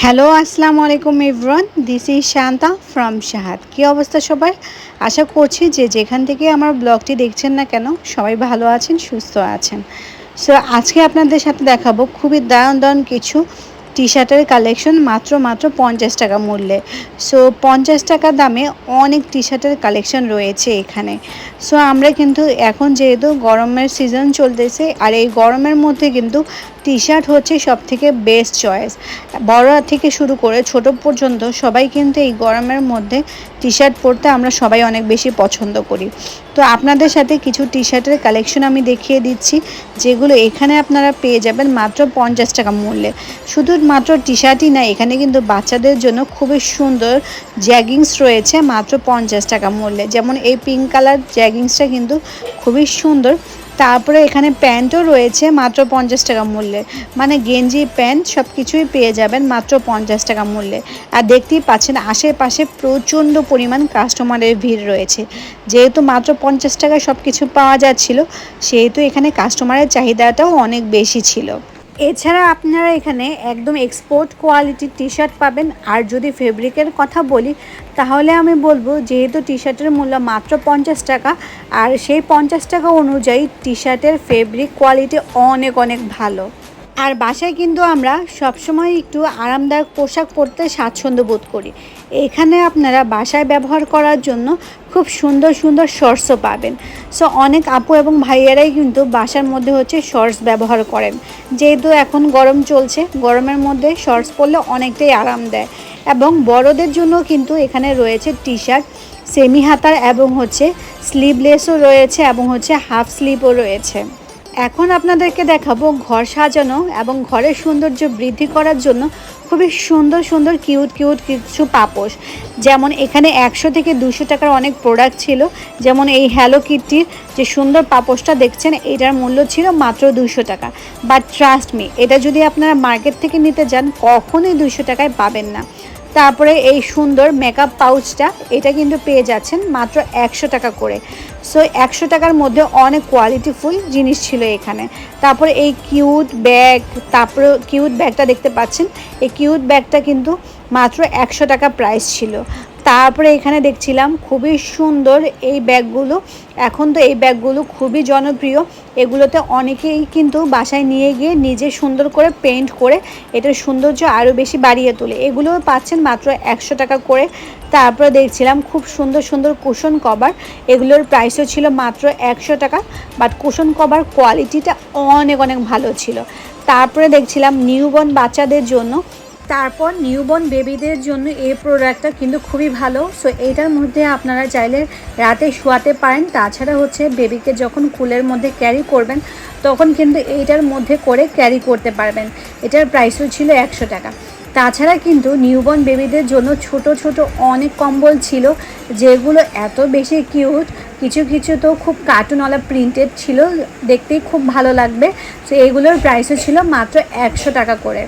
Hello, আসসালামু আলাইকুম everyone. This is Shanta from শাহাদ। কী অবস্থা সবার? আশা করছি যে যেখান থেকে আমার ব্লগটি দেখছেন না কেন সবাই ভালো আছেন, সুস্থ আছেন। সো আজকে আপনাদের সাথে দেখাবো খুবই দারুণ দারুণ কিছু টি শার্টের কালেকশন মাত্র 50 টাকা মূল্যে। সো 50 টাকা দামে অনেক টি শার্টের কালেকশন রয়েছে এখানে। সো আমরা কিন্তু এখন যেহেতু গরমের সিজন চলতেছে, আর এই গরমের মধ্যে কিন্তু টি শার্ট হচ্ছে সবথেকে বেস্ট চয়েস। বড়রা থেকে শুরু করে ছোট পর্যন্ত সবাই কিন্তু এই গরমের মধ্যে টি শার্ট পরতে আমরা সবাই অনেক বেশি পছন্দ করি। তো আপনাদের সাথে কিছু টি শার্টের কালেকশন আমি দেখিয়ে দিচ্ছি, যেগুলো এখানে আপনারা পেয়ে যাবেন মাত্র 50 টাকা মূল্যে। শুধুমাত্র টি শার্টই না, এখানে কিন্তু বাচ্চাদের জন্য খুবই সুন্দর জ্যাগিংস রয়েছে মাত্র 50 টাকা মূল্যে। যেমন এই পিঙ্ক কালার জ্যাগিংসটা কিন্তু খুবই সুন্দর। তারপরে এখানে প্যান্টও রয়েছে মাত্র 50 টাকা মূল্যে, মানে গেঞ্জি প্যান্ট সব কিছুই পেয়ে যাবেন মাত্র 50 টাকা মূল্যে। আর দেখতেই পাচ্ছেন আশেপাশে প্রচণ্ড পরিমাণ কাস্টমারের ভিড় রয়েছে। যেহেতু মাত্র 50 টাকায় সব কিছু পাওয়া যাচ্ছিল, সেহেতু এখানে কাস্টমারের চাহিদাটাও অনেক বেশি ছিল। এছাড়া আপনারা এখানে একদম এক্সপোর্ট কোয়ালিটির টি শার্ট পাবেন। আর যদি ফেব্রিকের কথা বলি, তাহলে আমি বলবো যেহেতু টি শার্টের মূল্য মাত্র 50 টাকা, আর সেই 50 টাকা অনুযায়ী টি শার্টের ফেব্রিক কোয়ালিটি অনেক অনেক ভালো। আর বাসায় কিন্তু আমরা সবসময় একটু আরামদায়ক পোশাক পরতে স্বাচ্ছন্দ্য বোধ করি। এখানে আপনারা বাসায় ব্যবহার করার জন্য খুব সুন্দর সুন্দর শর্টসও পাবেন। সো অনেক আপু এবং ভাইয়েরাই কিন্তু বাসার মধ্যে হচ্ছে শর্টস ব্যবহার করেন। যেহেতু এখন গরম চলছে, গরমের মধ্যে শর্টস পরলে অনেকটাই আরাম দেয়। এবং বড়দের জন্য কিন্তু এখানে রয়েছে টি শার্ট সেমি হাতার, এবং হচ্ছে স্লিভলেসও রয়েছে, এবং হচ্ছে হাফ স্লিভও রয়েছে। এখন আপনাদেরকে দেখাবো ঘর সাজানো এবং ঘরের সৌন্দর্য বৃদ্ধি করার জন্য খুবই সুন্দর সুন্দর কিউট কিউট কিছু পাপোশ। যেমন এখানে 100 থেকে 200 টাকার অনেক প্রোডাক্ট ছিল। যেমন এই হ্যালো কিটির যে সুন্দর পাপোশটা দেখছেন, এটার মূল্য ছিল মাত্র 200 টাকা। বাট ট্রাস্ট মি, এটা যদি আপনারা মার্কেট থেকে নিতে যান কখনোই 200 টাকায় পাবেন না। তারপরে এই সুন্দর মেকআপ পাউচটা, এটা কিন্তু পেয়ে যাচ্ছেন মাত্র 100 টাকা করে। সো 100 টাকার মধ্যে অনেক কোয়ালিটিফুল জিনিস ছিল এখানে। তারপরে এই কিউট ব্যাগ, তারপরে কিউট ব্যাগটা দেখতে পাচ্ছেন, এই কিউট ব্যাগটা কিন্তু মাত্র 100 টাকা প্রাইস ছিল। তারপরে এখানে দেখছিলাম খুবই সুন্দর এই ব্যাগগুলো। এখন তো এই ব্যাগগুলো খুবই জনপ্রিয়। এগুলোতে অনেকেই কিন্তু বাসায় নিয়ে গিয়ে নিজে সুন্দর করে পেইন্ট করে এটার সৌন্দর্য আরও বেশি বাড়িয়ে তোলে। এগুলো পাচ্ছেন মাত্র 100 টাকা করে। তারপরে দেখছিলাম খুব সুন্দর সুন্দর কুশন কভার, এগুলোর প্রাইসও ছিল মাত্র 100 টাকা। বাট কুশন কভার কোয়ালিটিটা অনেক অনেক ভালো ছিল। তারপরে দেখছিলাম নিউবর্ন বাচ্চাদের জন্য, তারপর নিউবর্ন বেবিদের জন্য এই প্রোডাক্টটা কিন্তু খুবই ভালো। সো এইটার মধ্যে আপনারা চাইলে রাতে শোয়াতে পারেন। তাছাড়া হচ্ছে বেবিকে যখন কুলের মধ্যে ক্যারি করবেন, তখন কিন্তু এইটার মধ্যে করে ক্যারি করতে পারবেন। এটার প্রাইসও ছিল 100 টাকা। তাছাড়া কিন্তু নিউবর্ন বেবিদের জন্য ছোট ছোট অনেক কম্বল ছিল, যেগুলো এত বেশি কিউট। কিছু কিছু তো খুব কার্টুনওয়ালা প্রিন্টেড ছিল, দেখতেই খুব ভালো লাগবে। সো এইগুলোর প্রাইসও ছিল মাত্র 100 টাকা করে।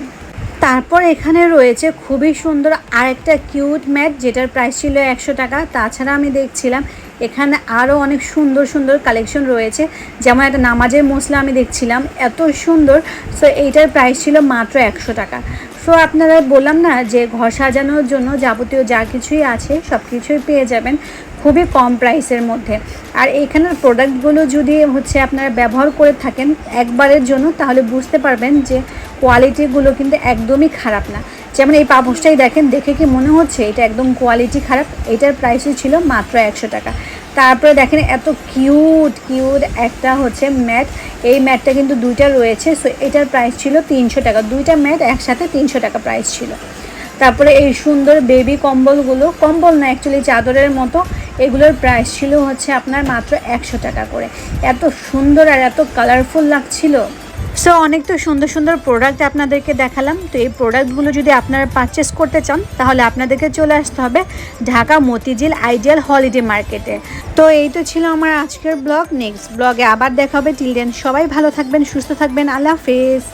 তারপর এখানে রয়েছে খুবই সুন্দর আরেকটা কিউট ম্যাট, যেটার প্রাইস ছিল 100 টাকা। তাছাড়া আমি দেখছিলাম এখানে আরও অনেক সুন্দর সুন্দর কালেকশন রয়েছে। যেমন একটা নামাজের মশলা আমি দেখছিলাম, এত সুন্দর। সো এইটার প্রাইস ছিল মাত্র 100 টাকা। সো আপনারা বললাম না যে ঘর সাজানোর জন্য যাবতীয় যা কিছুই আছে সব কিছুই পেয়ে যাবেন খুবই কম প্রাইসের মধ্যে। আর এখানের প্রোডাক্টগুলো যদি হচ্ছে আপনারা ব্যবহার করে থাকেন একবারের জন্য, তাহলে বুঝতে পারবেন যে কোয়ালিটিগুলো কিন্তু একদমই খারাপ না। যেমন এই পাপোশটাই দেখেন, দেখে কি মনে হচ্ছে এটা একদম কোয়ালিটি খারাপ? এটার প্রাইসই ছিল মাত্র 100 টাকা। তারপরে দেখেন এত কিউট কিউট একটা হচ্ছে ম্যাট, এই ম্যাটটা কিন্তু দুইটা রয়েছে। সো এটার প্রাইস ছিল 300 টাকা। দুইটা ম্যাট একসাথে 300 টাকা প্রাইস ছিল। তারপরে এই সুন্দর বেবি কম্বলগুলো, কম্বল না অ্যাকচুয়ালি চাদরের মতো, এগুলোর প্রাইস ছিল হচ্ছে আপনার মাত্র 100 টাকা করে। এত সুন্দর আর এত কালারফুল লাগছিল। সো অনেক তো সুন্দর সুন্দর প্রোডাক্ট আপনাদেরকে দেখালাম। তো এই প্রোডাক্টগুলো যদি আপনারা পারচেস করতে চান, তাহলে আপনাদেরকে চলে আসতে হবে ঢাকা মতিঝিল আইডিয়াল হলিডে মার্কেটে। তো এই তো ছিল আমার আজকের ব্লগ। নেক্সট ব্লগে আবার দেখা হবে। টিল দেন সবাই ভালো থাকবেন, সুস্থ থাকবেন। আল্লাহ হাফেজ।